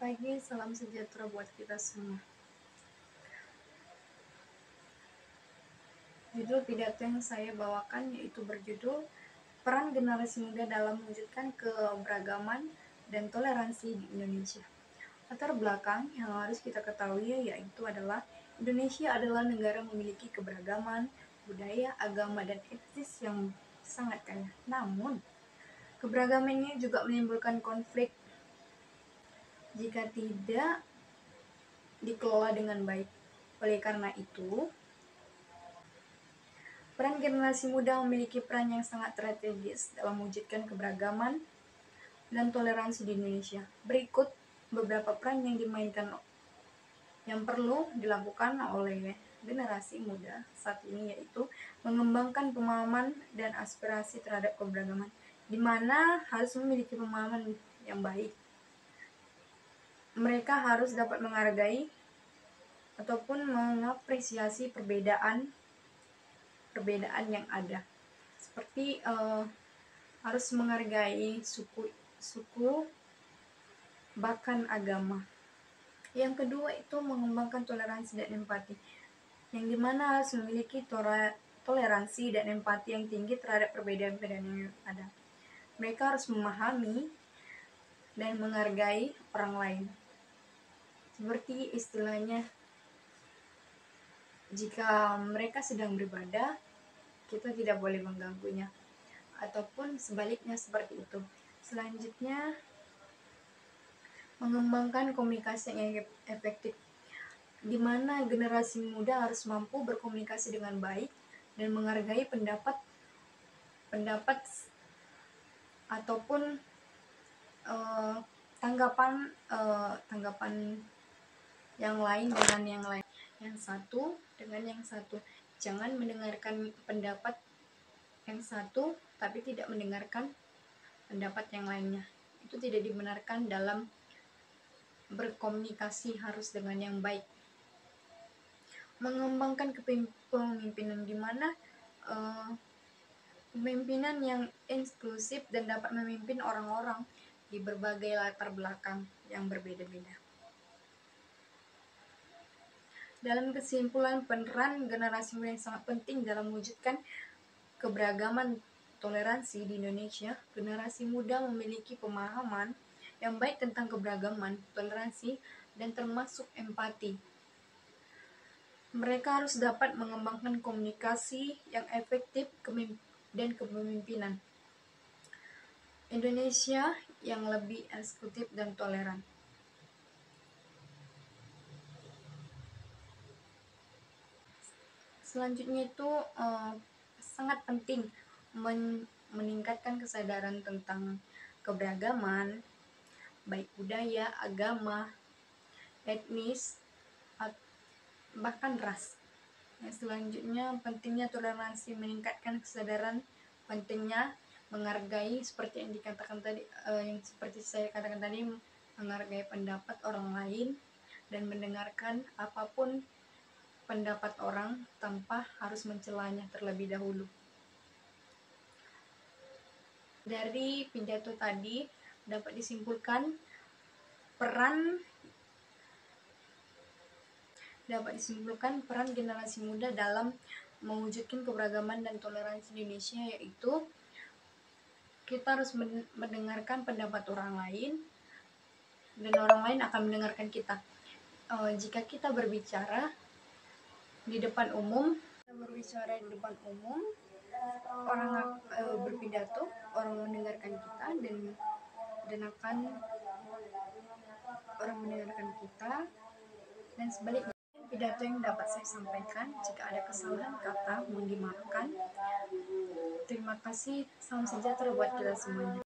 pagi, salam sejahtera buat kita semua. Judul pidato yang saya bawakan yaitu berjudul Peran Generasi Muda dalam Mewujudkan Keberagaman dan Toleransi di Indonesia. Latar belakang yang harus kita ketahui yaitu adalah Indonesia adalah negara memiliki keberagaman, budaya, agama, dan etnis yang sangat kaya. Namun, keberagamannya juga menimbulkan konflik jika tidak dikelola dengan baik. Oleh karena itu, peran generasi muda memiliki peran yang sangat strategis dalam mewujudkan keberagaman dan toleransi di Indonesia. Berikut beberapa peran yang dimainkan yang perlu dilakukan oleh generasi muda saat ini, yaitu mengembangkan pemahaman dan aspirasi terhadap keberagaman, di mana harus memiliki pemahaman yang baik. Mereka harus dapat menghargai ataupun mengapresiasi perbedaan yang ada, seperti harus menghargai suku bahkan agama. Yang kedua itu mengembangkan toleransi dan empati, yang dimana harus memiliki toleransi dan empati yang tinggi terhadap perbedaan-perbedaan yang ada. Mereka harus memahami dan menghargai orang lain. Seperti istilahnya, jika mereka sedang beribadah, kita tidak boleh mengganggunya, ataupun sebaliknya seperti itu. Selanjutnya, mengembangkan komunikasi yang efektif, di mana generasi muda harus mampu berkomunikasi dengan baik dan menghargai pendapat ataupun tanggapan yang lain dengan yang lain, yang satu dengan yang satu. Jangan mendengarkan pendapat yang satu tapi tidak mendengarkan pendapat yang lainnya. Itu tidak dibenarkan dalam berkomunikasi, harus dengan yang baik. Mengembangkan kepemimpinan, di mana pemimpinan yang inklusif dan dapat memimpin orang-orang di berbagai latar belakang yang berbeda-beda. Dalam kesimpulan, peran generasi muda yang sangat penting dalam mewujudkan keberagaman toleransi di Indonesia. Generasi muda memiliki pemahaman yang baik tentang keberagaman, toleransi, dan termasuk empati. Mereka harus dapat mengembangkan komunikasi yang efektif dan kepemimpinan Indonesia yang lebih inklusif dan toleran. Selanjutnya itu sangat penting meningkatkan kesadaran tentang keberagaman, baik budaya, agama, etnis, bahkan ras. Yang selanjutnya, pentingnya toleransi, meningkatkan kesadaran pentingnya menghargai, seperti yang dikatakan tadi, yang seperti saya katakan tadi, menghargai pendapat orang lain dan mendengarkan apapun pendapat orang tanpa harus mencelanya terlebih dahulu. Dari pidato tadi dapat disimpulkan peran generasi muda dalam mewujudkan keberagaman dan toleransi di Indonesia, yaitu kita harus mendengarkan pendapat orang lain dan orang lain akan mendengarkan kita. Jika kita berbicara di depan umum, orang berpidato, orang mendengarkan kita dan akan orang mendengarkan kita, dan sebaliknya. Pidato yang dapat saya sampaikan, jika ada kesalahan kata mohon dimaafkan. Terima kasih, salam sejahtera buat kita semuanya.